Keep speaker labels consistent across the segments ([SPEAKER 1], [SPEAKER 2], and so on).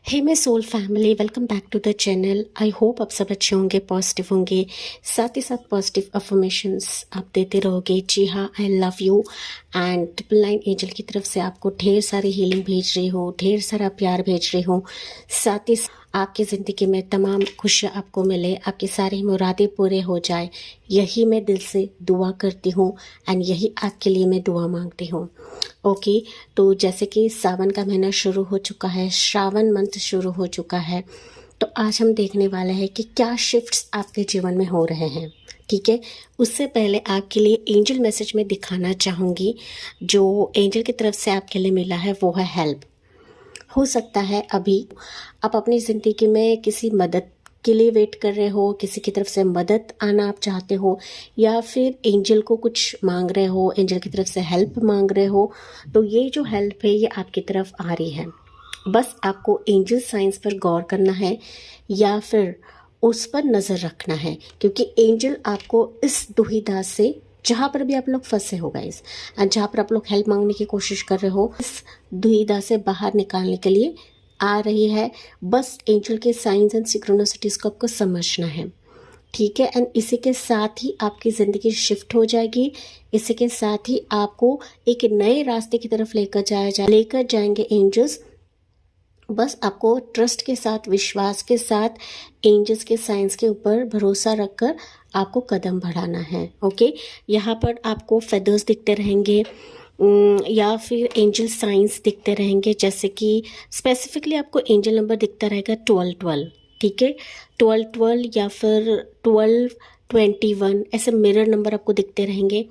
[SPEAKER 1] Hey my soul family, welcome back to the channel. I hope आप सब अच्छे होंगे, पॉजिटिव होंगे, साथ ही साथ पॉजिटिव अफर्मेशंस आप देते रहोगे। जी हाँ, I love you and 999 angel की तरफ से आपको ढेर सारी हीलिंग भेज रही हूँ, ढेर सारा प्यार भेज रही हूँ। साथ ही आपकी ज़िंदगी में तमाम खुशियाँ आपको मिले, आपकी सारी मुरादें पूरे हो जाए, यही मैं दिल से दुआ करती हूँ एंड यही आपके लिए मैं दुआ मांगती हूँ। ओके, तो जैसे कि सावन का महीना शुरू हो चुका है, श्रावण मंथ शुरू हो चुका है, तो आज हम देखने वाले हैं कि क्या शिफ्ट्स आपके जीवन में हो रहे हैं। ठीक है, उससे पहले आपके लिए एंजल मैसेज में दिखाना चाहूँगी, जो एंजल की तरफ से आपके लिए मिला है वो है हेल्प। हो सकता है अभी आप अपनी ज़िंदगी में किसी मदद के लिए वेट कर रहे हो, किसी की तरफ से मदद आना आप चाहते हो, या फिर एंजल को कुछ मांग रहे हो, एंजल की तरफ से हेल्प मांग रहे हो। तो ये जो हेल्प है ये आपकी तरफ आ रही है। बस आपको एंजल साइंस पर गौर करना है या फिर उस पर नज़र रखना है, क्योंकि एंजल आपको इस दुविधा से, जहाँ पर भी आप लोग फंसे हो गाइस एंड जहाँ पर आप लोग हेल्प मांगने की कोशिश कर रहे हो, इस दुविधा से बाहर निकालने के लिए आ रही है। बस एंजल के साइंस एंड सिक्रोनिसिटीज़ को आपको समझना है। ठीक है, एंड इसी के साथ ही आपकी ज़िंदगी शिफ्ट हो जाएगी। इसी के साथ ही आपको एक नए रास्ते की तरफ लेकर जाएंगे एंजल्स। बस आपको ट्रस्ट के साथ, विश्वास के साथ एंजल्स के साइंस के ऊपर भरोसा रखकर आपको कदम बढ़ाना है। ओके, यहाँ पर आपको फेदर्स दिखते रहेंगे या फिर एंजल साइंस दिखते रहेंगे, जैसे कि स्पेसिफिकली आपको एंजल नंबर दिखता रहेगा 1212। ठीक है, 1212 या फिर 1221 ऐसे मिरर नंबर आपको दिखते रहेंगे।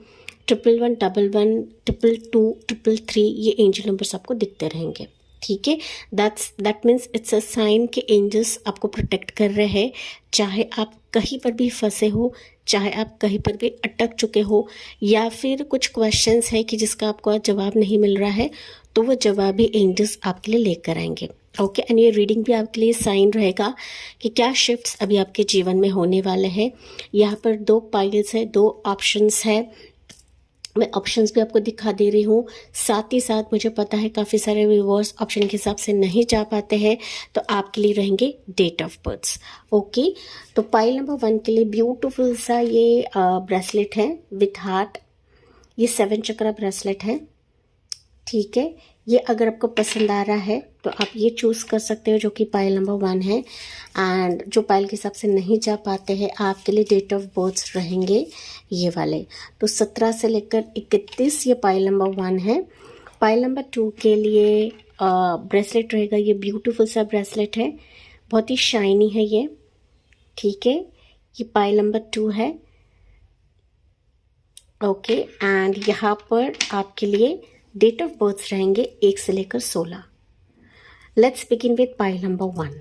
[SPEAKER 1] 1111, 222, 333 ये एंजल नंबर्स आपको दिखते रहेंगे। ठीक है, that means it's a sign कि एंजल्स आपको प्रोटेक्ट कर रहे हैं। चाहे आप कहीं पर भी फंसे हो, चाहे आप कहीं पर भी अटक चुके हो, या फिर कुछ क्वेश्चंस है कि जिसका आपको आज जवाब नहीं मिल रहा है, तो वो जवाब भी एंजल्स आपके लिए लेकर आएंगे। ओके, एंड ये रीडिंग भी आपके लिए साइन रहेगा कि क्या शिफ्ट्स अभी आपके जीवन में होने वाले हैं। यहाँ पर 2 पाइल्स है, 2 ऑप्शंस है। मैं ऑप्शंस भी आपको दिखा दे रही हूँ। साथ ही साथ मुझे पता है काफ़ी सारे व्यूअर्स ऑप्शन के हिसाब से नहीं जा पाते हैं, तो आपके लिए रहेंगे डेट ऑफ बर्थ्स। ओके, तो पाइल नंबर 1 के लिए ब्यूटीफुल सा ये ब्रेसलेट है विथ हार्ट। ये 7 चक्रा ब्रेसलेट है। ठीक है, ये अगर आपको पसंद आ रहा है तो आप ये चूज़ कर सकते हो, जो कि पाइल नंबर 1 है। एंड जो पाइल के हिसाब से नहीं जा पाते हैं, आपके लिए डेट ऑफ बर्थ्स रहेंगे ये वाले। तो 17 से लेकर 31 ये पाइल नंबर 1 है। पाइल नंबर 2 के लिए ब्रेसलेट रहेगा, ये ब्यूटीफुल सा ब्रेसलेट है, बहुत ही शाइनी है ये। ठीक है, ये पाइल नंबर 2 है। ओके, एंड यहाँ पर आपके लिए डेट ऑफ बर्थ रहेंगे 1 से लेकर 16। Let's begin with pile number 1।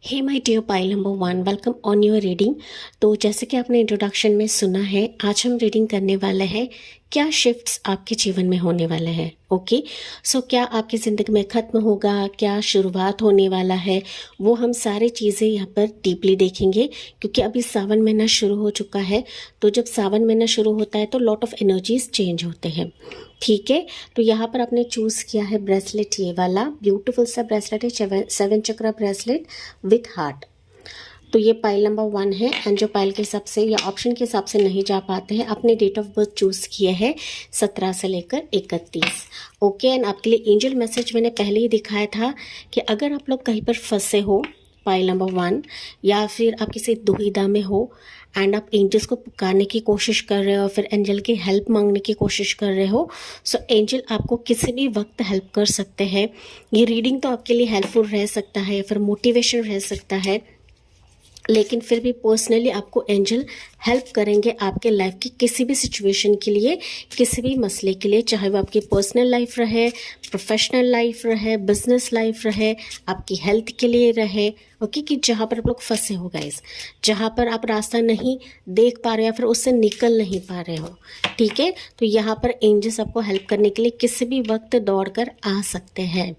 [SPEAKER 1] Hey my dear pile number 1, welcome on your reading. तो जैसे कि आपने इंट्रोडक्शन में सुना है, आज हम रीडिंग करने वाले हैं क्या शिफ्ट्स आपके जीवन में होने वाले हैं। ओके, सो क्या आपकी ज़िंदगी में ख़त्म होगा, क्या शुरुआत होने वाला है, वो हम सारी चीज़ें यहाँ पर डीपली देखेंगे, क्योंकि अभी सावन महीना शुरू हो चुका है। तो जब सावन महीना शुरू होता है तो लॉट ऑफ एनर्जीज चेंज होते हैं। ठीक है, तो यहाँ पर आपने चूज़ किया है ब्रेसलेट, ये वाला ब्यूटीफुल सा ब्रेसलेट है, 7 चक्रा ब्रेसलेट विथ हार्ट। तो ये पाइल नंबर 1 है। एंड जो पाइल के हिसाब से या ऑप्शन के हिसाब से नहीं जा पाते हैं, अपने डेट ऑफ बर्थ चूज़ किए हैं 17 से लेकर 31। ओके, एंड आपके लिए एंजल मैसेज मैंने पहले ही दिखाया था कि अगर आप लोग कहीं पर फंसे हो, पाइल नंबर 1, या फिर आप किसी दुविधा में हो एंड आप एंजल्स को पुकारने की कोशिश कर रहे हो, फिर एंजल की हेल्प मांगने की कोशिश कर रहे हो, सो एंजल आपको किसी भी वक्त हेल्प कर सकते हैं। ये रीडिंग तो आपके लिए हेल्पफुल रह सकता है या फिर मोटिवेशन रह सकता है, लेकिन फिर भी पर्सनली आपको एंजल हेल्प करेंगे आपके लाइफ की किसी भी सिचुएशन के लिए, किसी भी मसले के लिए, चाहे वो आपकी पर्सनल लाइफ रहे, प्रोफेशनल लाइफ रहे, बिजनेस लाइफ रहे, आपकी हेल्थ के लिए रहे। ओके, कि जहाँ पर आप लोग फंसे हो गाइस, जहाँ पर आप रास्ता नहीं देख पा रहे हो या फिर उससे निकल नहीं पा रहे हो। ठीक है, तो यहाँ पर एंजल्स आपको हेल्प करने के लिए किसी भी वक्त दौड़ कर आ सकते हैं।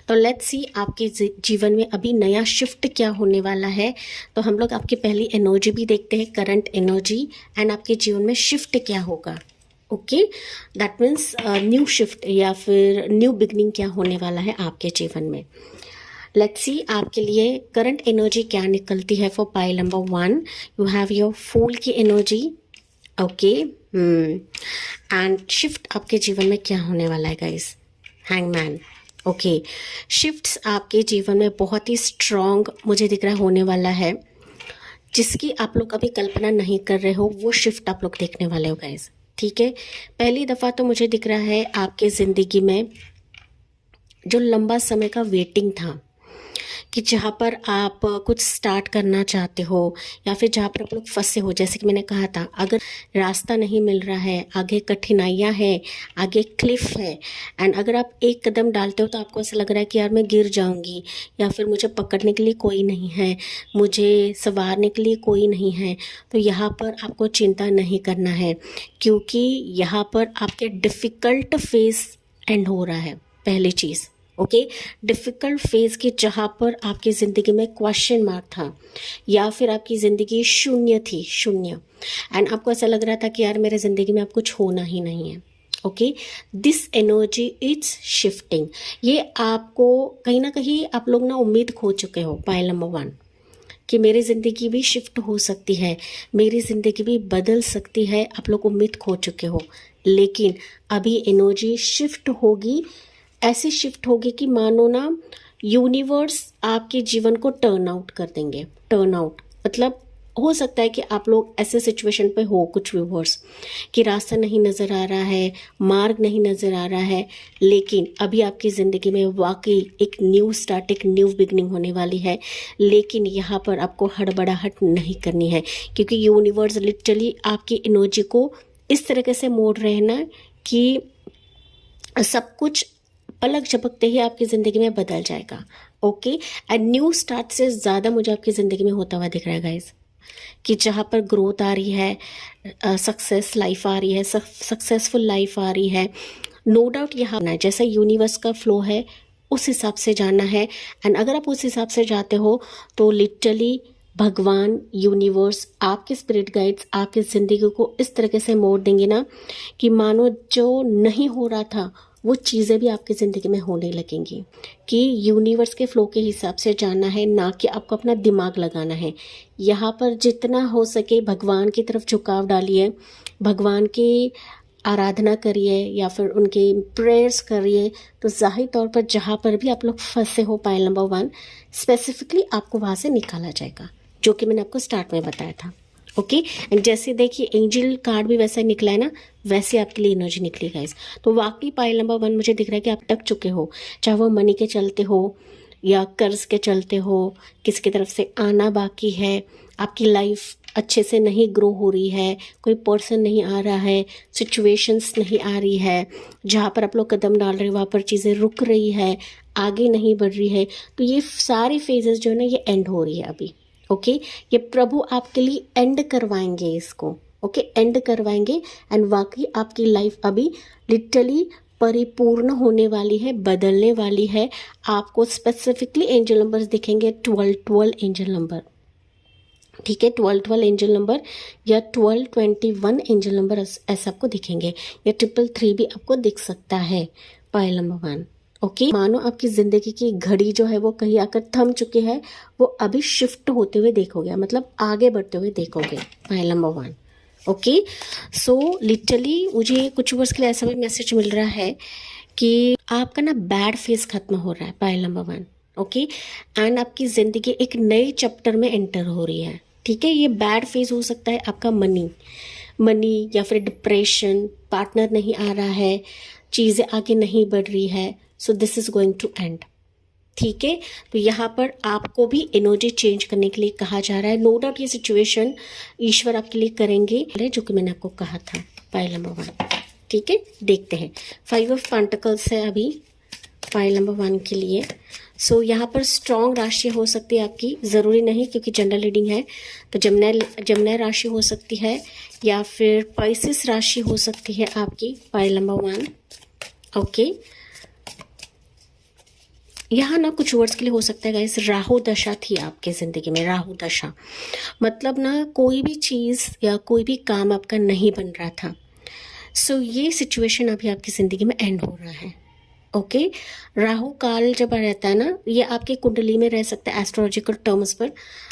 [SPEAKER 1] तो लेट्स सी आपके जीवन में अभी नया शिफ्ट क्या होने वाला है। तो हम लोग आपकी पहली एनर्जी भी देखते हैं, करंट एनर्जी, एंड आपके जीवन में शिफ्ट क्या होगा। Okay, that means new shift या फिर न्यू बिगनिंग क्या होने वाला है आपके जीवन में। लेट्स सी आपके लिए करंट एनर्जी क्या निकलती है for pile number 1. You have your full की एनर्जी. ओके. एंड शिफ्ट आपके जीवन में क्या होने वाला है गाइस? हैंगमैन. ओके. शिफ्ट्स आपके जीवन में बहुत ही स्ट्रॉन्ग मुझे दिख रहा है होने वाला है, जिसकी आप लोग अभी कल्पना नहीं कर रहे हो. वो शिफ्ट आप लोग देखने वाले हो गाइस. ठीक है. पहली दफ़ा तो मुझे दिख रहा है आपके ज़िंदगी में जो लंबा समय का वेटिंग था, कि जहाँ पर आप कुछ स्टार्ट करना चाहते हो या फिर जहाँ पर आप लोग फंसे हो. जैसे कि मैंने कहा था, अगर रास्ता नहीं मिल रहा है, आगे कठिनाइयाँ हैं, आगे क्लिफ है, एंड अगर आप एक कदम डालते हो तो आपको ऐसा लग रहा है कि यार मैं गिर जाऊंगी, या फिर मुझे पकड़ने के लिए कोई नहीं है, मुझे संवारने के लिए कोई नहीं है, तो यहाँ पर आपको चिंता नहीं करना है, क्योंकि यहाँ पर आपके डिफ़िकल्ट फेस एंड हो रहा है. पहली चीज़, ओके. डिफ़िकल्ट फेज़ की जहाँ पर आपकी ज़िंदगी में क्वेश्चन मार्क था, या फिर आपकी ज़िंदगी शून्य थी, शून्य, एंड आपको ऐसा लग रहा था कि यार मेरे ज़िंदगी में अब कुछ होना ही नहीं है. Okay. This energy is shifting. ये आपको कहीं ना कहीं आप लोग ना उम्मीद खो चुके हो पाइल नंबर 1, कि मेरी ज़िंदगी भी शिफ्ट हो सकती है, मेरी ज़िंदगी भी बदल सकती है. आप लोग उम्मीद खो चुके हो, लेकिन अभी एनर्जी शिफ्ट होगी. ऐसी शिफ्ट होगी कि मानो ना यूनिवर्स आपके जीवन को टर्न आउट कर देंगे. टर्न आउट मतलब हो सकता है कि आप लोग ऐसे सिचुएशन पे हो, कुछ व्यूवर्स, कि रास्ता नहीं नज़र आ रहा है, मार्ग नहीं नज़र आ रहा है, लेकिन अभी आपकी ज़िंदगी में वाकई एक न्यू स्टार्ट, एक न्यू बिगनिंग होने वाली है. लेकिन यहाँ पर आपको हड़बड़ाहट नहीं करनी है, क्योंकि यूनिवर्स लिटरली आपकी एनर्जी को इस तरीके से मोड़ रहे हैं ना कि सब कुछ पलक झपकते ही आपकी ज़िंदगी में बदल जाएगा. ओके. एंड न्यू स्टार्ट से ज़्यादा मुझे आपकी ज़िंदगी में होता हुआ दिख रहा है गाइस, कि जहाँ पर ग्रोथ आ रही है, सक्सेस लाइफ आ रही है, सक्सेसफुल लाइफ आ रही है. नो डाउट यहाँ ना जैसा यूनिवर्स का फ्लो है उस हिसाब से जाना है. एंड अगर आप उस हिसाब से जाते हो तो लिटरली भगवान, यूनिवर्स, आपके स्पिरिट गाइड्स आपकी ज़िंदगी को इस तरीके से मोड़ देंगे ना कि मानो जो नहीं हो रहा था वो चीज़ें भी आपकी ज़िंदगी में होने लगेंगी. कि यूनिवर्स के फ्लो के हिसाब से जाना है, ना कि आपको अपना दिमाग लगाना है. यहाँ पर जितना हो सके भगवान की तरफ झुकाव डालिए, भगवान की आराधना करिए या फिर उनके प्रेयर्स करिए. तो ज़ाहिर तौर पर जहाँ पर भी आप लोग फंसे हो पाइल नंबर 1, स्पेसिफिकली आपको वहाँ से निकाला जाएगा, जो कि मैंने आपको स्टार्ट में बताया था. ओके. एंड जैसे देखिए एंजल कार्ड भी वैसा निकला है ना, वैसे आपके लिए एनर्जी निकली गाइस. तो वाकई पाइल नंबर 1 मुझे दिख रहा है कि आप टक चुके हो, चाहे वो मनी के चलते हो या कर्ज के चलते हो, किसी की तरफ से आना बाकी है, आपकी लाइफ अच्छे से नहीं ग्रो हो रही है, कोई पर्सन नहीं आ रहा है, सिचुएशंस नहीं आ रही है, जहाँ पर आप लोग कदम डाल रहे हो वहाँ पर चीज़ें रुक रही है, आगे नहीं बढ़ रही है. तो ये सारी फेजेस जो है ना ये एंड हो रही है अभी. ओके. ये प्रभु आपके लिए एंड करवाएंगे इसको. ओके. एंड करवाएंगे. एंड वाकई आपकी लाइफ अभी लिटरली परिपूर्ण होने वाली है, बदलने वाली है. आपको स्पेसिफिकली एंजल नंबर्स दिखेंगे 12 एंजल नंबर. ठीक है. 12 एंजल नंबर या 1221 एंजल नंबर ऐसे आपको दिखेंगे, या 333 भी आपको दिख सकता है पाइल नंबर 1. ओके. मानो आपकी ज़िंदगी की घड़ी जो है वो कहीं आकर थम चुकी है, वो अभी शिफ्ट होते हुए देखोगे, मतलब आगे बढ़ते हुए देखोगे pile number 1. Okay. So literally मुझे कुछ वर्ष के लिए ऐसा भी मैसेज मिल रहा है कि आपका ना बैड फेज खत्म हो रहा है पाइल नंबर 1. ओके. एंड आपकी ज़िंदगी एक नए चैप्टर में एंटर हो रही है. ठीक है. ये बैड फेज हो सकता है आपका मनी या फिर डिप्रेशन, पार्टनर नहीं आ रहा है, चीज़ें आगे नहीं बढ़ रही है. So this is going to end. ठीक है. तो यहाँ पर आपको भी एनर्जी चेंज करने के लिए कहा जा रहा है. नो डाउट ये सिचुएशन ईश्वर आपके लिए करेंगे, जो कि मैंने आपको कहा था पाइल नंबर 1. ठीक है. देखते हैं. 5 ऑफ पेंटिकल्स है अभी पाइल नंबर 1 के लिए. सो यहाँ पर स्ट्रॉन्ग राशि हो सकती है आपकी, ज़रूरी नहीं क्योंकि जनरल रीडिंग है. तो जमना राशि हो सकती है या फिर पाइसिस राशि हो सकती है आपकी पाइल नंबर 1. ओके. यहाँ ना कुछ वर्ड्स के लिए हो सकता है गाइस राहु दशा थी आपके ज़िंदगी में. राहु दशा मतलब ना कोई भी चीज़ या कोई भी काम आपका नहीं बन रहा था. सो ये सिचुएशन अभी आपकी ज़िंदगी में एंड हो रहा है. ओके। राहु काल जब रहता है ना, ये आपकी कुंडली में रह सकता है एस्ट्रोलॉजिकल टर्म्स पर,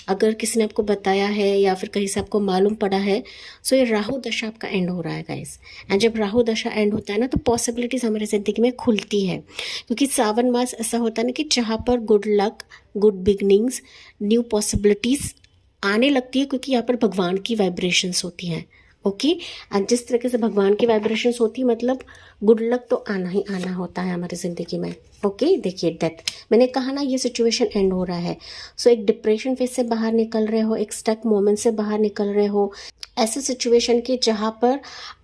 [SPEAKER 1] अगर किसी ने आपको बताया है या फिर कहीं से आपको मालूम पड़ा है। सो ये राहु दशा आपका एंड हो रहा है गाइस। एंड जब राहु दशा एंड होता है ना, तो पॉसिबिलिटीज हमारी जिंदगी में खुलती है, क्योंकि सावन मास ऐसा होता है ना कि जहाँ पर good luck, good beginnings, new possibilities आने लगती है, क्योंकि यहाँ पर भगवान की वाइब्रेशंस होती हैं। ओके। एंड जिस तरीके से भगवान की वाइब्रेशंस होती है, मतलब गुड लक तो आना ही आना होता है हमारी ज़िंदगी में। ओके। देखिए डेथ, मैंने कहा ना ये सिचुएशन एंड हो रहा है। सो एक डिप्रेशन फेज से बाहर निकल रहे हो, एक स्टक मोमेंट से बाहर निकल रहे हो, ऐसे सिचुएशन के जहाँ पर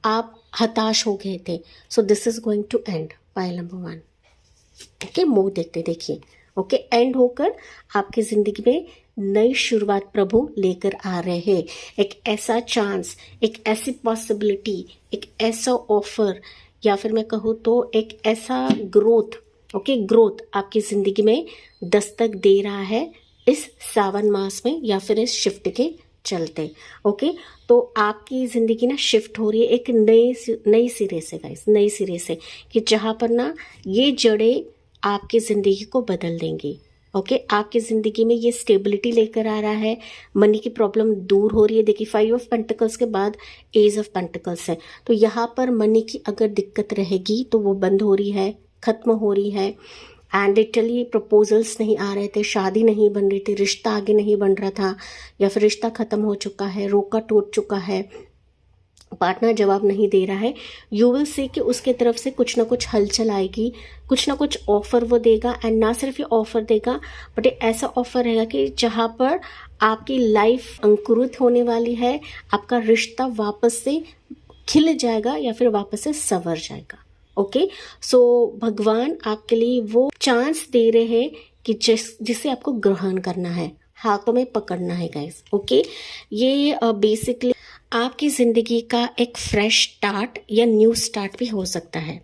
[SPEAKER 1] आप हताश हो गए थे। So this is going to end, pile number 1। Okay, मुंह देखते देखिए। ओके, एंड होकर आपकी ज़िंदगी में नई शुरुआत प्रभु लेकर आ रहे हैं। एक ऐसा चांस, एक ऐसी पॉसिबिलिटी, एक ऐसा ऑफर, या फिर मैं कहूँ तो एक ऐसा ग्रोथ, ओके, ग्रोथ आपकी ज़िंदगी में दस्तक दे रहा है इस सावन मास में, या फिर इस शिफ्ट के चलते। ओके, तो आपकी ज़िंदगी ना शिफ्ट हो रही है एक नई सिरे से गाइस, नई सिरे से, कि जहाँ पर ना ये जड़ें आपकी ज़िंदगी को बदल देंगी। ओके, आपकी ज़िंदगी में ये स्टेबिलिटी लेकर आ रहा है, मनी की प्रॉब्लम दूर हो रही है। देखिए 5 ऑफ पेंटिकल्स के बाद एज ऑफ पेंटिकल्स है, तो यहाँ पर मनी की अगर दिक्कत रहेगी तो वो बंद हो रही है, ख़त्म हो रही है। एंड लिटरली प्रपोजल्स नहीं आ रहे थे, शादी नहीं बन रही थी, रिश्ता आगे नहीं बन रहा था, या फिर रिश्ता ख़त्म हो चुका है, रोका टूट चुका है, पार्टनर जवाब नहीं दे रहा है। यू विल सी कि उसके तरफ से कुछ ना कुछ हलचल आएगी, कुछ ना कुछ ऑफर वो देगा। एंड ना सिर्फ ये ऑफर देगा, बट ये ऐसा ऑफर रहेगा कि जहाँ पर आपकी लाइफ अंकुरित होने वाली है, आपका रिश्ता वापस से खिल जाएगा या फिर वापस से संवर जाएगा। ओके, सो भगवान आपके लिए वो चांस दे रहे हैं कि जिसे आपको ग्रहण करना है, हाथों में पकड़ना है गाइस। ओके, ये बेसिकली आपकी ज़िंदगी का एक फ्रेश स्टार्ट या न्यू स्टार्ट भी हो सकता है,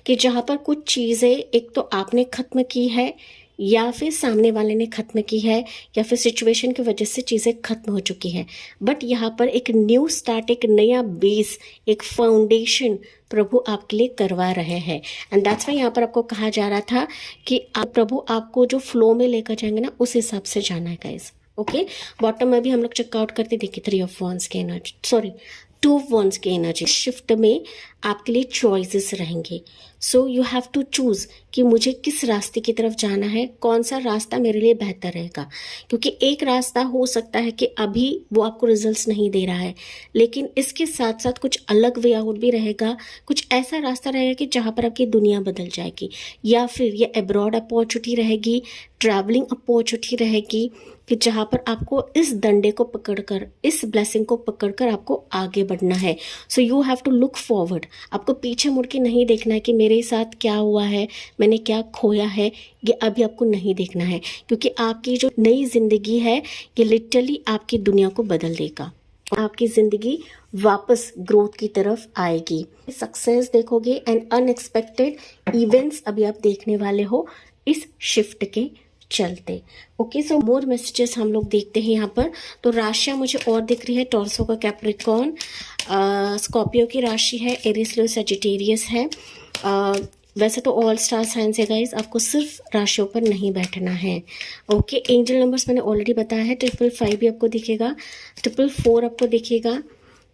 [SPEAKER 1] कि जहाँ पर कुछ चीज़ें एक तो आपने ख़त्म की है, या फिर सामने वाले ने ख़त्म की है, या फिर सिचुएशन की वजह से चीज़ें ख़त्म हो चुकी हैं, बट यहाँ पर एक न्यू स्टार्ट, एक नया बेस, एक फाउंडेशन प्रभु आपके लिए करवा रहे हैं। एंड दैट्स वाई यहाँ पर आपको कहा जा रहा था कि प्रभु आपको जो फ्लो में लेकर जाएंगे ना, उस हिसाब से जाना है गाइस। ओके, बॉटम में भी हम लोग चेकआउट करते देखिए 3 ऑफ वॉन्ड्स की एनर्जी, सॉरी 2 ऑफ वॉन्ड्स की एनर्जी। शिफ्ट में आपके लिए चॉइसेस रहेंगे, so you have to choose कि मुझे किस रास्ते की तरफ जाना है, कौन सा रास्ता मेरे लिए बेहतर रहेगा। क्योंकि एक रास्ता हो सकता है कि अभी वो आपको रिजल्ट्स नहीं दे रहा है, लेकिन इसके साथ साथ कुछ अलग वे आउट भी रहेगा, कुछ ऐसा रास्ता रहेगा कि जहाँ पर आपकी दुनिया बदल जाएगी, या फिर ये अब्रॉड अपॉर्चुनिटी रहेगी, ट्रैवलिंग अपॉर्चुनिटी रहेगी, कि जहाँ पर आपको इस डंडे को पकड़कर, इस ब्लेसिंग को पकड़कर आपको आगे बढ़ना है। So you have to look forward, आपको पीछे मुड़ के नहीं देखना है कि मेरे साथ क्या हुआ है, मैंने क्या खोया है, ये अभी आपको नहीं देखना है, क्योंकि आपकी जो नई जिंदगी है ये लिटरली आपकी दुनिया को बदल देगा। आपकी जिंदगी वापस ग्रोथ की तरफ आएगी, सक्सेस देखोगे, एंड अनएक्सपेक्टेड इवेंट्स अभी आप देखने वाले हो इस शिफ्ट के चलते। ओके, सो मोर मैसेजेस हम लोग देखते हैं यहाँ पर। तो राशियाँ मुझे और दिख रही है, टॉर्सो का कैप्रिकॉर्न, स्कॉर्पियो की राशि है, एरिस लियो सजिटेरियस है। वैसे तो ऑल स्टार साइंस है गाइस, आपको सिर्फ राशियों पर नहीं बैठना है। ओके, एंजल नंबर्स मैंने ऑलरेडी बताया है, 555 भी आपको दिखेगा, 444 आपको दिखेगा,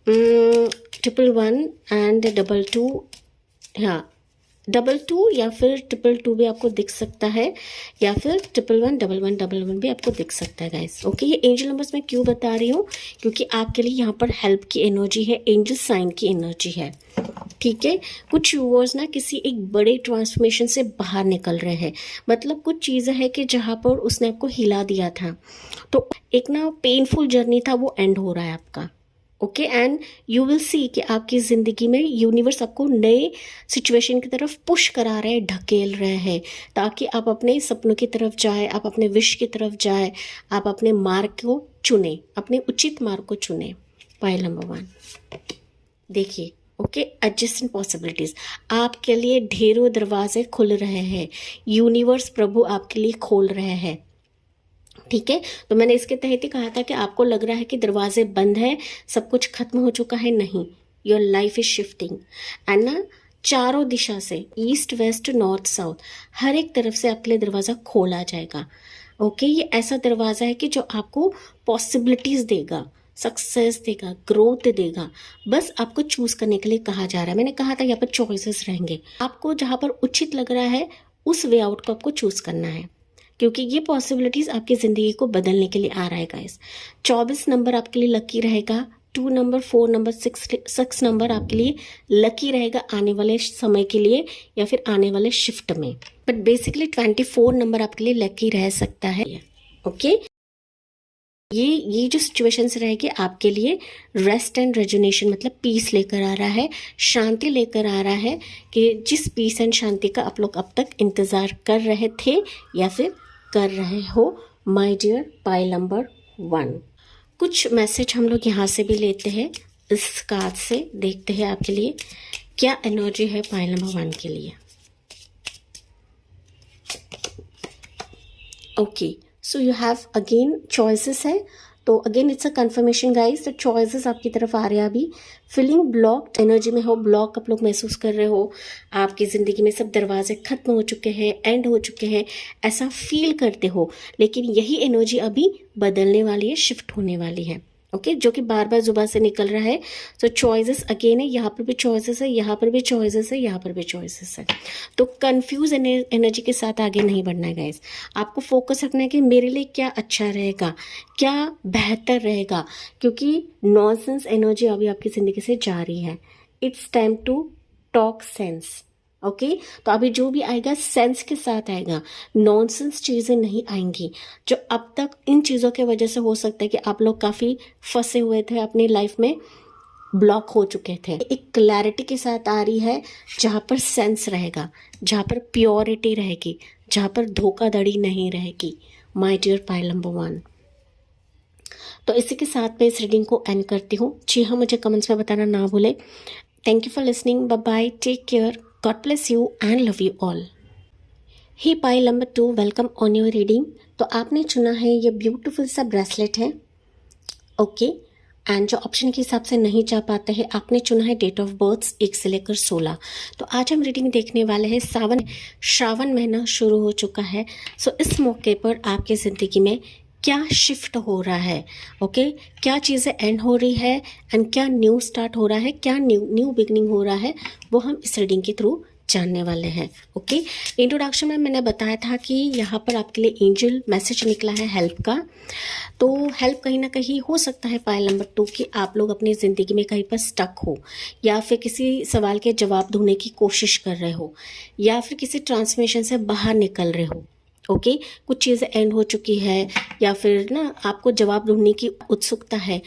[SPEAKER 1] 111 एंड 22, हाँ 22 या फिर 222 भी आपको दिख सकता है, या फिर 11 11 11 भी आपको दिख सकता है गाइस। ओके, ये एंजल नंबर्स मैं क्यों बता रही हूँ, क्योंकि आपके लिए यहाँ पर हेल्प की एनर्जी है, एंजल साइन की एनर्जी है। ठीक है, कुछ व्यूअर्स ना किसी एक बड़े ट्रांसफॉर्मेशन से बाहर निकल रहे हैं, मतलब कुछ चीज़ें हैं कि जहाँ पर उसने आपको हिला दिया था, तो एक ना पेनफुल जर्नी था, वो एंड हो रहा है आपका। Okay, and you will see कि आपकी ज़िंदगी में यूनिवर्स आपको नए सिचुएशन की तरफ पुश करा रहे हैं, ढकेल रहे हैं, ताकि आप अपने सपनों की तरफ जाए, आप अपने विश की तरफ जाए, आप अपने मार्ग को चुने, अपने उचित मार्ग को चुने। पॉइंट नंबर 1 देखिए। ओके, एडजस्टेंट पॉसिबिलिटीज़, आपके लिए ढेरों दरवाजे खुल रहे हैं, यूनिवर्स प्रभु आपके लिए खोल रहे हैं। ठीक है, तो मैंने इसके तहत ही कहा था कि आपको लग रहा है कि दरवाजे बंद है, सब कुछ खत्म हो चुका है, नहीं, your life is shifting. And ना चारों दिशा से, ईस्ट वेस्ट नॉर्थ साउथ, हर एक तरफ से आपके लिए दरवाज़ा खोला जाएगा। ओके, ये ऐसा दरवाज़ा है कि जो आपको पॉसिबिलिटीज़ देगा, सक्सेस देगा, ग्रोथ देगा। बस आपको चूज करने के लिए कहा जा रहा है। मैंने कहा था यहाँ पर चॉइसेस रहेंगे, आपको जहाँ पर उचित लग रहा है उस वे आउट को आपको चूज करना है, क्योंकि ये पॉसिबिलिटीज आपकी ज़िंदगी को बदलने के लिए आ रहा है गाइस। 24 नंबर आपके लिए लकी रहेगा, 2 नंबर, 4 नंबर, 6 नंबर आपके लिए लकी रहेगा आने वाले समय के लिए या फिर आने वाले शिफ्ट में। बट बेसिकली 24 नंबर आपके लिए लकी रह सकता है। ओके, ये जो सिचुएशंस रहेगी आपके लिए रेस्ट एंड रेजुनेशन मतलब पीस लेकर आ रहा है, शांति लेकर आ रहा है, कि जिस पीस एंड शांति का आप लोग अब तक इंतज़ार कर रहे थे या फिर कर रहे हो माय डियर पाइल नंबर 1। कुछ मैसेज हम लोग यहाँ से भी लेते हैं, इस कार्ड से देखते हैं आपके लिए क्या एनर्जी है पाइल नंबर 1 के लिए। Okay, so you have again choices है, तो again it's a confirmation guys. तो चॉइसेस आपकी तरफ आ रहे हैं। अभी फीलिंग ब्लॉक्ड एनर्जी में हो, ब्लॉक आप लोग महसूस कर रहे हो, आपकी ज़िंदगी में सब दरवाजे खत्म हो चुके हैं, एंड हो चुके हैं, ऐसा फील करते हो। लेकिन यही एनर्जी अभी बदलने वाली है, शिफ्ट होने वाली है। ओके, जो कि बार बार जुबान से निकल रहा है। तो चॉइसेस अगेन है, यहाँ पर भी चॉइसेस है, यहाँ पर भी चॉइसेस है, यहाँ पर भी चॉइसेस है। तो कंफ्यूज एनर्जी के साथ आगे नहीं बढ़ना है गाइस। आपको फोकस रखना है कि मेरे लिए क्या अच्छा रहेगा, क्या बेहतर रहेगा, क्योंकि नॉनसेंस एनर्जी अभी आपकी ज़िंदगी से जा रही है। It's time to talk sense. Okay, तो अभी जो भी आएगा सेंस के साथ आएगा, नॉनसेंस चीज़ें नहीं आएंगी। जो अब तक इन चीज़ों के वजह से हो सकता है कि आप लोग काफ़ी फंसे हुए थे अपनी लाइफ में, ब्लॉक हो चुके थे, एक क्लैरिटी के साथ आ रही है, जहाँ पर सेंस रहेगा, जहाँ पर प्योरिटी रहेगी, जहाँ पर धोखाधड़ी नहीं रहेगी माय डियर पाइल नंबर 1। तो इसी के साथ मैं इस रीडिंग को एंड करती हूँ। जी हाँ, मुझे कमेंट्स में बताना ना भूले। Thank you for listening, bye bye, take care, God bless you and love you all. ही pile number 2, welcome on your reading. तो आपने चुना है ये ब्यूटीफुल सा ब्रेसलेट है। ओके, एंड जो ऑप्शन के हिसाब से नहीं जा पाते हैं, आपने चुना है डेट ऑफ बर्थ 1 से लेकर 16। तो आज हम रीडिंग देखने वाले हैं। श्रावण महीना शुरू हो चुका है। सो इस मौके पर आपकी ज़िंदगी में क्या शिफ्ट हो रहा है, ओके, क्या चीज़ें एंड हो रही है एंड क्या न्यू स्टार्ट हो रहा है, क्या न्यू बिगनिंग हो रहा है, वो हम इस रीडिंग के थ्रू जानने वाले हैं। ओके, इंट्रोडक्शन में मैंने बताया था कि यहाँ पर आपके लिए एंजल मैसेज निकला है हेल्प का। तो हेल्प कहीं ना कहीं हो सकता है पाइल नंबर 2 कि आप लोग अपनी ज़िंदगी में कहीं पर स्टक हो, या फिर किसी सवाल के जवाब ढूंढने की कोशिश कर रहे हो, या फिर किसी ट्रांसफॉर्मेशन से बाहर निकल रहे हो। ओके, कुछ चीज़ें एंड हो चुकी है, या फिर ना आपको जवाब ढूंढने की उत्सुकता है।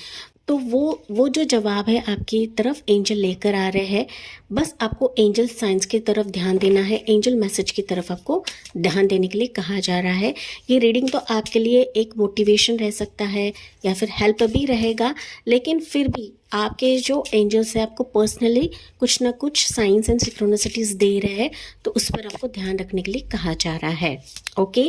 [SPEAKER 1] तो वो जो जवाब है आपकी तरफ एंजल लेकर आ रहे हैं। बस आपको एंजल साइंस की तरफ ध्यान देना है, एंजल मैसेज की तरफ आपको ध्यान देने के लिए कहा जा रहा है। ये रीडिंग तो आपके लिए एक मोटिवेशन रह सकता है या फिर हेल्प भी रहेगा, लेकिन फिर भी आपके जो एंजल्स है आपको पर्सनली कुछ ना कुछ साइंस एंड सिक्रोनिसिटीज दे रहे हैं, तो उस पर आपको ध्यान रखने के लिए कहा जा रहा है। ओके,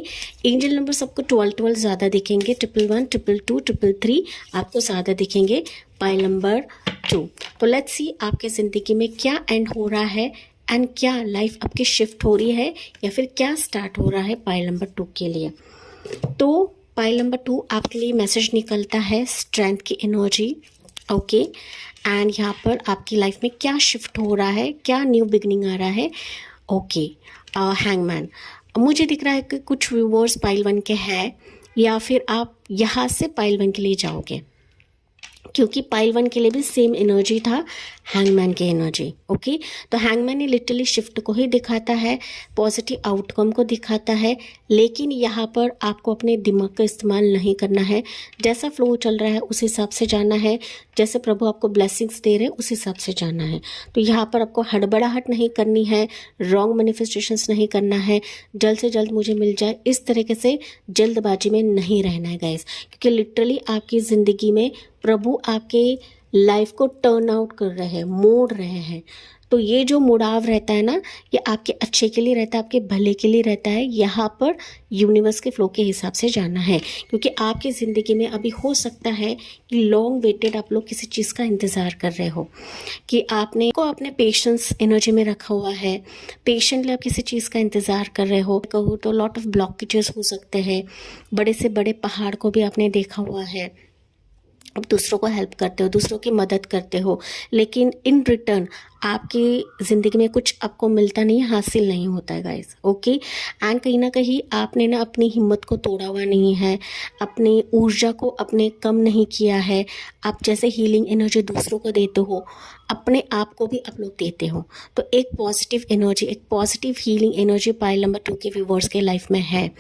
[SPEAKER 1] एंजल नंबर सबको 12 ज़्यादा दिखेंगे, 11, 222, 333 आपको ज़्यादा दिखेंगे पाइल नंबर 2। तो लेट्स सी आपके ज़िंदगी में क्या एंड हो रहा है एंड क्या लाइफ आपकी शिफ्ट हो रही है या फिर क्या स्टार्ट हो रहा है पाइल नंबर 2 के लिए। तो पाइल नंबर 2 आपके लिए मैसेज निकलता है स्ट्रेंथ की एनर्जी। ओके, एंड यहाँ पर आपकी लाइफ में क्या शिफ्ट हो रहा है, क्या न्यू बिगनिंग आ रहा है। ओके, हैंगमैन मुझे दिख रहा है कि कुछ व्यूवर्स पाइल 1 के हैं, या फिर आप यहाँ से पाइल 1 के लिए जाओगे, क्योंकि पाइल 1 के लिए भी सेम एनर्जी था, हैंगमैन की एनर्जी। ओके, तो हैंगमैन ने लिटरली शिफ्ट को ही दिखाता है, पॉजिटिव आउटकम को दिखाता है, लेकिन यहाँ पर आपको अपने दिमाग का इस्तेमाल नहीं करना है। जैसा फ्लो चल रहा है उस हिसाब से जाना है, जैसे प्रभु आपको ब्लेसिंग्स दे रहे हैं उस हिसाब से जाना है। तो यहाँ पर आपको हड़बड़ाहट नहीं करनी है, रॉन्ग मैनिफेस्टेशंस नहीं करना है, जल्द से जल्द मुझे मिल जाए, इस तरीके से जल्दबाजी में नहीं रहना है गाइस, क्योंकि लिटरली आपकी ज़िंदगी में प्रभु आपके लाइफ को टर्न आउट कर रहे हैं, मोड़ रहे हैं। तो ये जो मुड़ाव रहता है ना, ये आपके अच्छे के लिए रहता है, आपके भले के लिए रहता है। यहाँ पर यूनिवर्स के फ्लो के हिसाब से जाना है, क्योंकि आपकी ज़िंदगी में अभी हो सकता है कि लॉन्ग वेटेड आप लोग किसी चीज़ का इंतज़ार कर रहे हो, कि आपने को अपने पेशेंस एनर्जी में रखा हुआ है, पेशेंटली आप किसी चीज़ का इंतज़ार कर रहे हो। कहूँ तो लॉट ऑफ ब्लॉकेजेस हो सकते हैं, बड़े से बड़े पहाड़ को भी आपने देखा हुआ है। अब दूसरों को हेल्प करते हो, दूसरों की मदद करते हो, लेकिन इन रिटर्न आपकी ज़िंदगी में कुछ आपको मिलता नहीं है, हासिल नहीं होता है गाइस। ओके, एंड कहीं ना कहीं आपने ना अपनी हिम्मत को तोड़ा हुआ नहीं है, अपनी ऊर्जा को अपने कम नहीं किया है। आप जैसे हीलिंग एनर्जी दूसरों को देते हो, अपने आप को भी आप लोग देते हो। तो एक पॉजिटिव एनर्जी, एक positive healing energy pile number 2 के व्यूवर्स के लाइफ में है।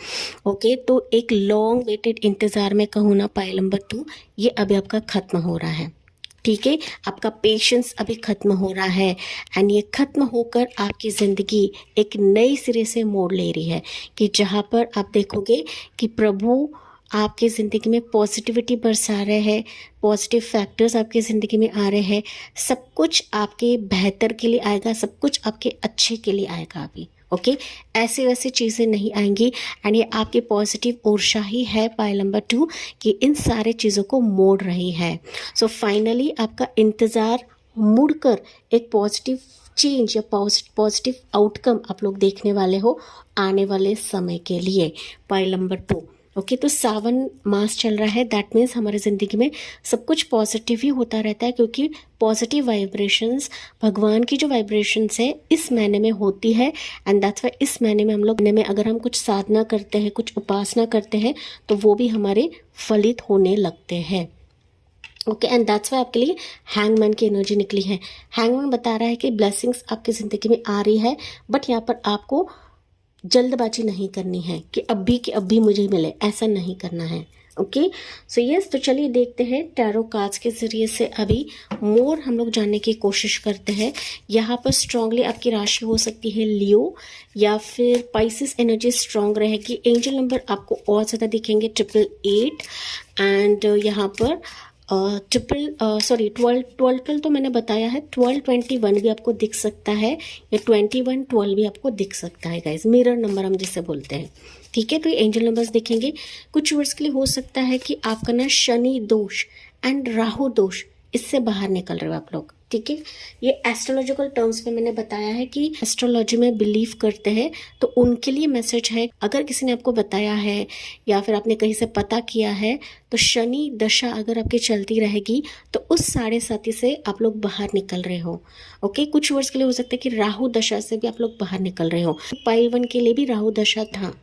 [SPEAKER 1] ओके, तो एक लॉन्ग वेटेड इंतज़ार में कहूँ ना पाइल नंबर 2, ये अभी आपका ख़त्म हो रहा है। ठीक है, आपका पेशेंस अभी ख़त्म हो रहा है, एंड ये ख़त्म होकर आपकी ज़िंदगी एक नई सिरे से मोड़ ले रही है, कि जहाँ पर आप देखोगे कि प्रभु आपकी ज़िंदगी में पॉजिटिविटी बरसा रहे हैं, पॉजिटिव फैक्टर्स आपकी ज़िंदगी में आ रहे हैं। सब कुछ आपके बेहतर के लिए आएगा, सब कुछ आपके अच्छे के लिए आएगा अभी। ओके, ऐसे वैसे चीज़ें नहीं आएंगी, एंड ये आपकी पॉजिटिव ऊर्जा ही है पाइल नंबर 2 कि इन सारे चीज़ों को मोड़ रही है। सो फाइनली आपका इंतज़ार मुड़कर एक पॉजिटिव चेंज या पॉजिटिव आउटकम आप लोग देखने वाले हो आने वाले समय के लिए पाइल नंबर 2। ओके, तो सावन मास चल रहा है, दैट मीन्स हमारी ज़िंदगी में सब कुछ पॉजिटिव ही होता रहता है, क्योंकि पॉजिटिव वाइब्रेशंस, भगवान की जो वाइब्रेशंस है इस महीने में होती है, एंड दैट्स वाई इस महीने में हम लोग में अगर हम कुछ साधना करते हैं, कुछ उपासना करते हैं, तो वो भी हमारे फलित होने लगते हैं। ओके, एंड दैट्स वाई आपके लिए हैंगमैन की एनर्जी निकली है। हैंगमैन बता रहा है कि ब्लेसिंग्स आपकी ज़िंदगी में आ रही है, बट यहाँ पर आपको जल्दबाजी नहीं करनी है कि अभी के अभी मुझे मिले, ऐसा नहीं करना है। ओके, सो यस, तो चलिए देखते हैं टैरो कार्ड्स के ज़रिए से अभी मोर हम लोग जानने की कोशिश करते हैं। यहाँ पर स्ट्रांगली आपकी राशि हो सकती है लियो, या फिर पाइसिस एनर्जी स्ट्रांग रहेगी। एंजल नंबर आपको और ज़्यादा दिखेंगे 888, एंड यहाँ पर 12 तो मैंने बताया है, 1221 भी आपको दिख सकता है, या 2112 भी आपको दिख सकता है गाइज, मिरर नंबर हम जिसे बोलते हैं। ठीक है, तो ये एंजल नंबर्स दिखेंगे। कुछ वर्ड्स के लिए हो सकता है कि आपका ना शनि दोष एंड राहु दोष, इससे बाहर निकल रहे हो आप लोग। ठीक है, ये एस्ट्रोलॉजिकल टर्म्स में मैंने बताया है कि एस्ट्रोलॉजी में बिलीव करते हैं, तो उनके लिए मैसेज है। अगर किसी ने आपको बताया है या फिर आपने कहीं से पता किया है, तो शनि दशा अगर आपकी चलती रहेगी तो उस 7.5 से आप लोग बाहर निकल रहे हो। ओके, कुछ वर्ष के लिए हो सकता है कि राहु दशा से भी आप लोग बाहर निकल रहे हो। पाइल 1 के लिए भी राहु दशा था।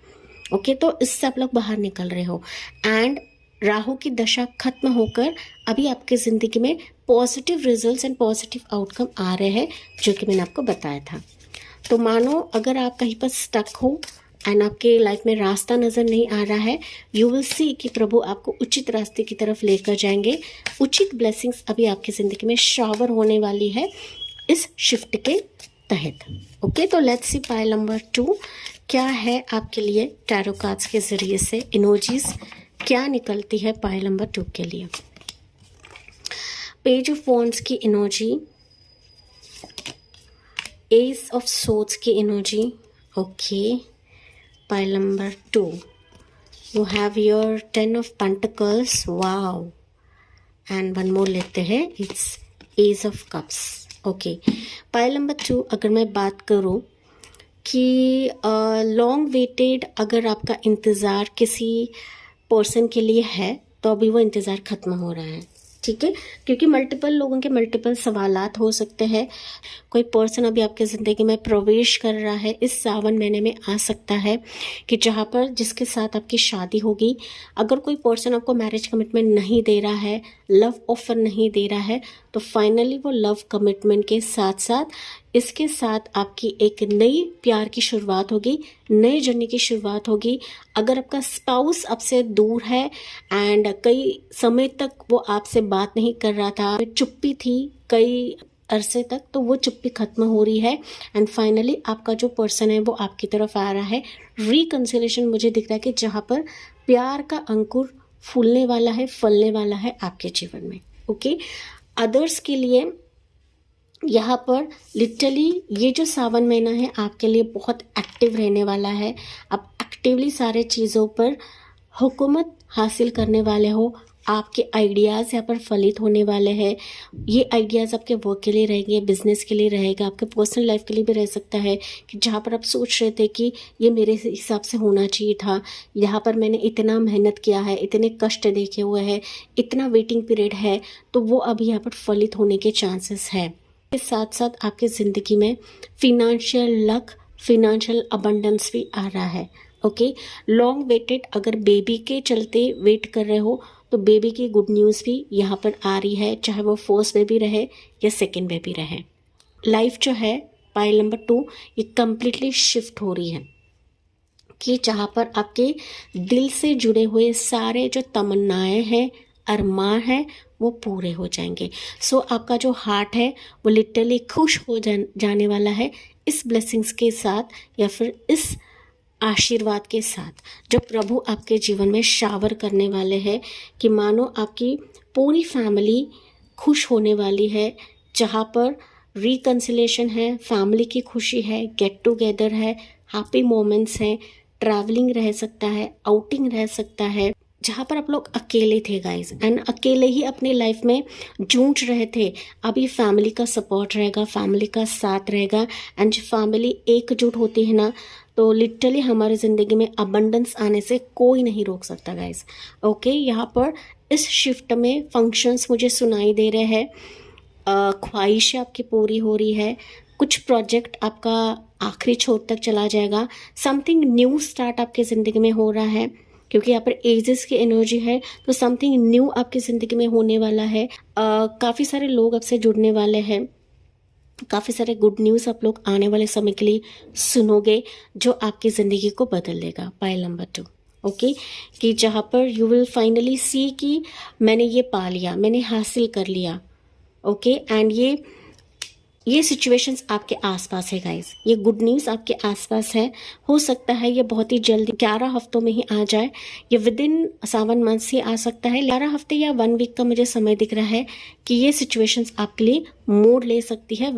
[SPEAKER 1] ओके, तो इससे आप लोग बाहर निकल रहे हो, एंड राहु की दशा खत्म होकर अभी आपके ज़िंदगी में positive results and positive outcome आ रहे हैं, जो कि मैंने आपको बताया था। तो मानो अगर आप कहीं पर स्टक हो एंड आपके लाइफ में रास्ता नज़र नहीं आ रहा है, यू विल सी कि प्रभु आपको उचित रास्ते की तरफ लेकर जाएंगे। उचित ब्लेसिंग्स अभी आपकी ज़िंदगी में शावर होने वाली है इस शिफ्ट के तहत। ओके, तो लेट्स सी पाइल नंबर 2 क्या है आपके लिए टैरो कार्ड्स के ज़रिए से एनर्जीज क्या निकलती है पाइल नंबर 2 के लिए। पेज ऑफ वॉन्ड्स की एनर्जी, एस ऑफ सोर्ड्स की energy. Okay, pile number 2 you have your 10 of pentacles, wow, and one more लेते हैं, it's S of cups. Okay, pile number 2 अगर मैं बात करूं कि लॉन्ग वेटेड अगर आपका इंतज़ार किसी पर्सन के लिए है, तो अभी वो इंतज़ार ख़त्म हो रहा है। ठीक है, क्योंकि मल्टीपल लोगों के मल्टीपल सवालात हो सकते हैं। कोई पर्सन अभी आपके ज़िंदगी में प्रवेश कर रहा है, इस सावन महीने में आ सकता है कि जहाँ पर जिसके साथ आपकी शादी होगी। अगर कोई पर्सन आपको मैरिज कमिटमेंट नहीं दे रहा है, लव ऑफर नहीं दे रहा है, तो फाइनली वो लव कमिटमेंट के साथ साथ इसके साथ आपकी एक नई प्यार की शुरुआत होगी, नई जर्नी की शुरुआत होगी। अगर आपका स्पाउस आपसे दूर है एंड कई समय तक वो आपसे बात नहीं कर रहा था, चुप्पी थी कई अरसे तक, तो वो चुप्पी खत्म हो रही है, एंड फाइनली आपका जो पर्सन है वो आपकी तरफ आ रहा है। रिकंसिलेशन मुझे दिख रहा है कि जहाँ पर प्यार का अंकुर फूलने वाला है, फलने वाला है आपके जीवन में। ओके, अदर्स के लिए यहाँ पर लिटरली ये जो सावन महीना है आपके लिए बहुत एक्टिव रहने वाला है। आप एक्टिवली सारे चीज़ों पर हुकूमत हासिल करने वाले हो। आपके आइडियाज़ यहाँ पर फलित होने वाले हैं। ये आइडियाज़ आपके वर्क के लिए रहेंगे, बिजनेस के लिए रहेगा, आपके पर्सनल लाइफ के लिए भी रह सकता है कि जहाँ पर आप सोच रहे थे कि ये मेरे हिसाब से होना चाहिए था, यहाँ पर मैंने इतना मेहनत किया है, इतने कष्ट देखे हुए हैं, इतना वेटिंग पीरियड है, तो वो अभी यहाँ पर फलित होने के चांसेस है। के साथ साथ आपकी ज़िंदगी में फिनेंशियल लक, फिनेंशियल अबंडेंस भी आ रहा है। ओके, लॉन्ग वेटेड अगर बेबी के चलते वेट कर रहे हो तो बेबी की गुड न्यूज़ भी यहाँ पर आ रही है, चाहे वो फर्स्ट बेबी रहे या सेकेंड बेबी रहे। लाइफ जो है पाइल नंबर 2 ये कम्प्लीटली शिफ्ट हो रही है कि जहाँ पर आपके दिल से जुड़े हुए सारे जो तमन्नाएं हैं, अरमान है, वो पूरे हो जाएंगे। सो आपका जो हार्ट है वो लिटरली खुश हो जाने वाला है इस ब्लेसिंग्स के साथ या फिर इस आशीर्वाद के साथ जो प्रभु आपके जीवन में शावर करने वाले हैं कि मानो आपकी पूरी फैमिली खुश होने वाली है। जहाँ पर रिकन्सिलेशन है, फैमिली की खुशी है, गेट टुगेदर है, हैप्पी मोमेंट्स हैं, ट्रैवलिंग रह सकता है, आउटिंग रह सकता है। जहाँ पर आप लोग अकेले थे गाइस एंड अकेले ही अपनी लाइफ में जूझ रहे थे, अभी फैमिली का सपोर्ट रहेगा, फैमिली का साथ रहेगा। एंड जो फैमिली एकजुट होती है ना, तो लिटरली हमारे ज़िंदगी में अबंडेंस आने से कोई नहीं रोक सकता गाइस। ओके, यहाँ पर इस शिफ्ट में फंक्शंस मुझे सुनाई दे रहे हैं, ख्वाहिशें आपकी पूरी हो रही है, कुछ प्रोजेक्ट आपका आखिरी छोर तक चला जाएगा, समथिंग न्यू स्टार्ट आपकी ज़िंदगी में हो रहा है क्योंकि यहाँ पर एजेस की एनर्जी है, तो समथिंग न्यू आपकी ज़िंदगी में होने वाला है। काफ़ी सारे लोग आपसे जुड़ने वाले हैं, काफ़ी सारे गुड न्यूज़ आप लोग आने वाले समय के लिए सुनोगे जो आपकी ज़िंदगी को बदल देगा। पाइल नंबर 2 ओके, कि जहाँ पर यू विल फाइनली सी कि मैंने ये पा लिया, मैंने हासिल कर लिया। ओके, एंड ये सिचुएशंस आपके आसपास है गाइस, ये गुड न्यूज़ आपके आसपास है। हो सकता है ये बहुत ही जल्दी 11 हफ्तों में ही आ जाए, ये विद इन 7 मंथ्स ही आ सकता है। 11 हफ्ते या 1 वीक का मुझे समय दिख रहा है कि ये सिचुएशंस आपके लिए मोड़ ले सकती है।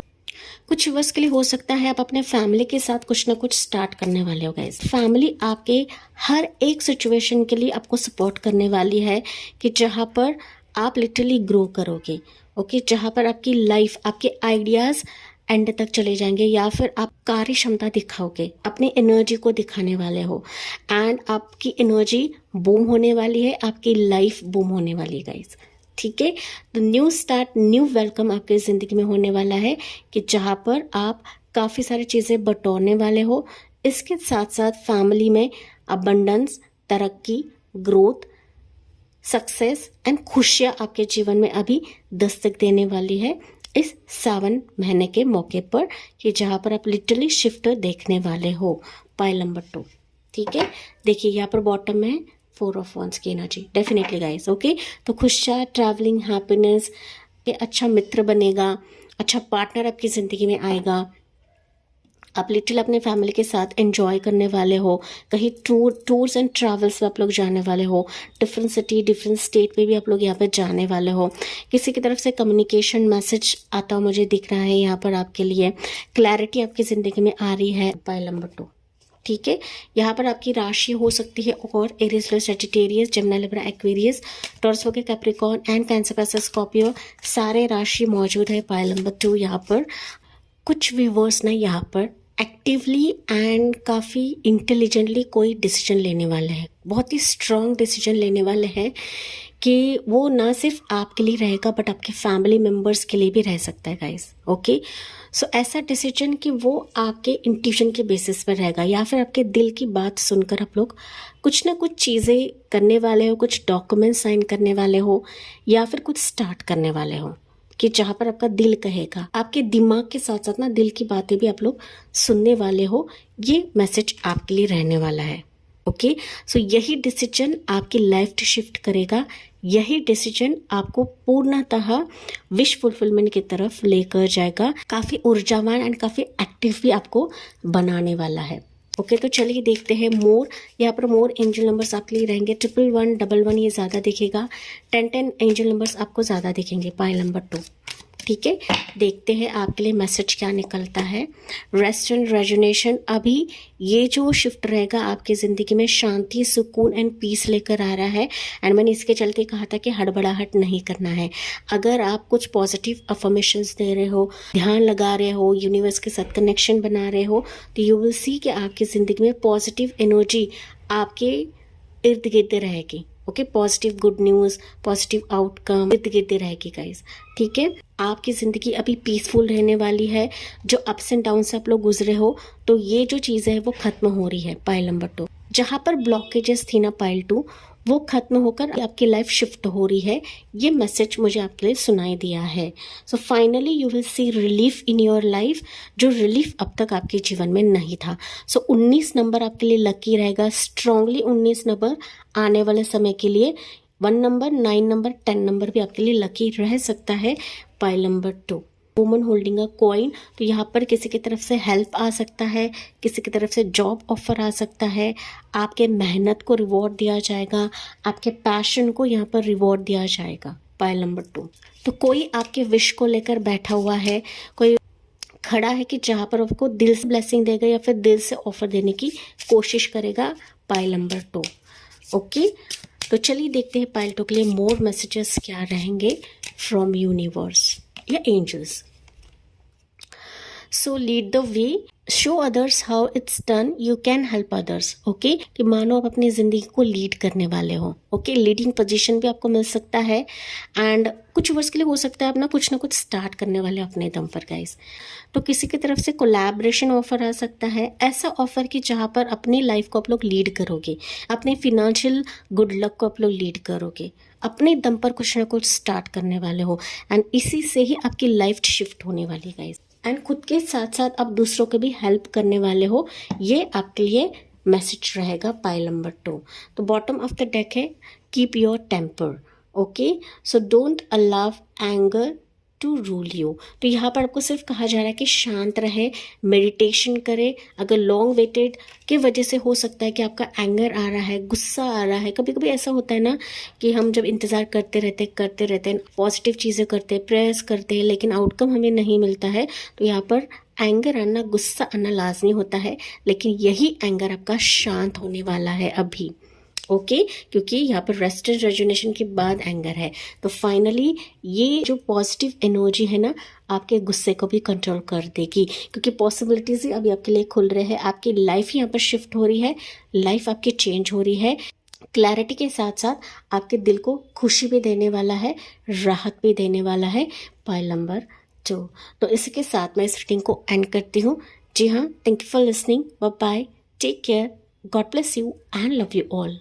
[SPEAKER 1] कुछ वर्ष के लिए हो सकता है आप अपने फैमिली के साथ कुछ ना कुछ स्टार्ट करने वाले हो गाइस। फैमिली आपके हर एक सिचुएशन के लिए आपको सपोर्ट करने वाली है कि जहाँ पर आप लिटरली ग्रो करोगे। ओके, जहाँ पर आपकी लाइफ, आपके आइडियाज़ एंड तक चले जाएंगे या फिर आप कार्य क्षमता दिखाओगे, अपनी एनर्जी को दिखाने वाले हो एंड आपकी एनर्जी बूम होने वाली है, आपकी लाइफ बूम होने वाली है गाइस। ठीक है, तो न्यू स्टार्ट, न्यू वेलकम आपके ज़िंदगी में होने वाला है कि जहाँ पर आप काफ़ी सारी चीज़ें बटोरने वाले हो। इसके साथ साथ फैमिली में अबंडेंस, तरक्की, ग्रोथ, सक्सेस एंड खुशियाँ आपके जीवन में अभी दस्तक देने वाली है इस सावन महीने के मौके पर कि जहाँ पर आप लिटरली शिफ्ट देखने वाले हो। पाइल नंबर 2, ठीक है, देखिए यहाँ पर बॉटम में 4 ऑफ वॉन्ड्स की एनर्जी, डेफिनेटली गाइस। ओके, तो खुशियाँ, ट्रैवलिंग, हैप्पीनेस, अच्छा मित्र बनेगा, अच्छा पार्टनर आपकी ज़िंदगी में आएगा, आप लिटिल अपने फैमिली के साथ एंजॉय करने वाले हो, कहीं टूर्स एंड ट्रैवल्स में आप लोग जाने वाले हो, डिफरेंट सिटी, डिफरेंट स्टेट में भी आप लोग यहाँ पे जाने वाले हो। किसी की तरफ से कम्युनिकेशन मैसेज आता हुआ मुझे दिख रहा है यहाँ पर आपके लिए, क्लैरिटी आपकी ज़िंदगी में आ रही है। पाइल नंबर 2, ठीक है, यहाँ पर आपकी राशि हो सकती है और Aries, Leo, Sagittarius, Gemini, Libra, Aquarius, Taurus हो गया, Capricorn and Cancer, Pisces, Scorpio, सारे राशि मौजूद है। पाइल नंबर 2 यहाँ पर कुछ व्यूवर्स ना यहाँ पर एक्टिवली एंड काफ़ी इंटेलिजेंटली कोई डिसीजन लेने वाले हैं, बहुत ही स्ट्रॉन्ग डिसीजन लेने वाले हैं कि वो ना सिर्फ आपके लिए रहेगा बट आपके फैमिली मेम्बर्स के लिए भी रह सकता है गाइस। ओके, सो ऐसा डिसीजन कि वो आपके इंट्यूशन के बेसिस पर रहेगा या फिर आपके दिल की बात सुनकर आप लोग कुछ ना कुछ चीज़ें करने वाले हो, कुछ डॉक्यूमेंट साइन करने वाले हो या फिर कुछ स्टार्ट करने वाले हो कि जहाँ पर आपका दिल कहेगा। आपके दिमाग के साथ साथ ना दिल की बातें भी आप लोग सुनने वाले हो, ये मैसेज आपके लिए रहने वाला है। ओके, सो यही डिसीजन आपकी लाइफ शिफ्ट करेगा, यही डिसीजन आपको पूर्णतः विश फुलफिलमेंट की तरफ लेकर जाएगा, काफ़ी ऊर्जावान एंड काफ़ी एक्टिव भी आपको बनाने वाला है। ओके, तो चलिए देखते हैं मोर। यहाँ पर मोर एंजल नंबर्स आपके लिए रहेंगे 1111, 11 ये ज़्यादा दिखेगा, 1010 एंजल नंबर्स आपको ज़्यादा दिखेंगे। पाइल नंबर 2, ठीक है, देखते हैं आपके लिए मैसेज क्या निकलता है। रेस्ट एंड रेजुनेशन, अभी ये जो शिफ्ट रहेगा आपकी ज़िंदगी में शांति, सुकून एंड पीस लेकर आ रहा है। एंड मैंने इसके चलते कहा था कि हड़बड़ाहट नहीं करना है। अगर आप कुछ पॉजिटिव अफर्मेशंस दे रहे हो, ध्यान लगा रहे हो, यूनिवर्स के साथ कनेक्शन बना रहे हो, तो यू विल सी कि आपकी ज़िंदगी में पॉजिटिव एनर्जी आपके इर्द गिर्द रहेगी। Okay, positive good news, positive outcome इर्द गिर्द रहेगी गाइस। ठीक है, आपकी ज़िंदगी अभी पीसफुल रहने वाली है। जो अप्स एंड डाउन से आप लोग गुजरे हो, तो ये जो चीज़ें है वो खत्म हो रही है। पाइल नंबर 2, जहाँ पर ब्लॉकेजेस थी ना पाइल 2, वो खत्म होकर आपकी लाइफ शिफ्ट हो रही है। ये मैसेज मुझे आपके लिए सुनाई दिया है। So finally you will see relief in your life, जो रिलीफ अब तक आपके जीवन में नहीं था। सो 19 नंबर आपके लिए लकी रहेगा। स्ट्रांगली 19 नंबर आने वाले समय के लिए 1 नंबर, 9 नंबर, 10 नंबर भी आपके लिए लकी रह सकता है। Pile number 2, woman holding a coin, तो यहाँ पर किसी की तरफ से हेल्प आ सकता है, किसी की तरफ से जॉब ऑफर आ सकता है, आपके मेहनत को रिवॉर्ड दिया जाएगा, आपके पैशन को यहाँ पर रिवॉर्ड दिया जाएगा। पाइल नंबर 2, तो कोई आपके विश को लेकर बैठा हुआ है, कोई खड़ा है कि जहाँ पर आपको दिल से ब्लेसिंग देगा या फिर दिल से ऑफर देने की कोशिश करेगा। Pile number 2, okay. तो चलिए देखते हैं पाइल 2 के लिए मोर मैसेजेस क्या रहेंगे फ्रॉम यूनिवर्स या angels. So lead the way, show others how it's done, you can help others. Okay, कि मानो आप अपनी ज़िंदगी को लीड करने वाले हो। ओके, लीडिंग पोजीशन भी आपको मिल सकता है। एंड कुछ वर्ष के लिए हो सकता है आप ना कुछ स्टार्ट करने वाले अपने दम पर गाइस। तो किसी की तरफ से कोलैबोरेशन ऑफर आ सकता है, ऐसा ऑफर कि जहाँ पर अपनी लाइफ को आप लोग लीड करोगे, अपने फिनेंशियल गुड लक को आप लोग लीड करोगे, अपने दम पर कुछ ना कुछ स्टार्ट करने वाले हो। एंड इसी से ही आपकी लाइफ शिफ्ट होने वाली गाइस। एंड खुद के साथ साथ आप दूसरों को भी हेल्प करने वाले हो। ये आपके लिए मैसेज रहेगा पाइल नंबर 2। तो बॉटम ऑफ द डेक है keep your temper. Okay, so don't allow anger to rule you. तो यहाँ पर आपको सिर्फ कहा जा रहा है कि शांत रहे, मेडिटेशन करे। अगर लॉन्ग वेटेड की वजह से हो सकता है कि आपका एंगर आ रहा है, गुस्सा आ रहा है। कभी कभी ऐसा होता है ना कि हम जब इंतज़ार करते रहते हैं, पॉजिटिव चीज़ें करते हैं, प्रेयर्स करते हैं, लेकिन आउटकम हमें नहीं मिलता है। तो यहाँ पर एंगर आना, गुस्सा आना लाजमी होता है, लेकिन यही एंगर आपका शांत होने वाला है अभी। ओके, क्योंकि यहाँ पर रेस्ट एंड रेजुनेशन के बाद एंगर है। तो फाइनली ये जो पॉजिटिव एनर्जी है ना, आपके गुस्से को भी कंट्रोल कर देगी, क्योंकि पॉसिबिलिटीज ही अभी आपके लिए खुल रहे हैं। आपकी लाइफ यहाँ पर शिफ्ट हो रही है, लाइफ आपकी चेंज हो रही है। क्लैरिटी के साथ साथ आपके दिल को खुशी भी देने वाला है, राहत भी देने वाला है। पाइल नंबर 2, तो इसके साथ मैं इस रीडिंग को एंड करती हूँ। जी हाँ, thank you for listening, bye bye, take care, God bless you and love you all.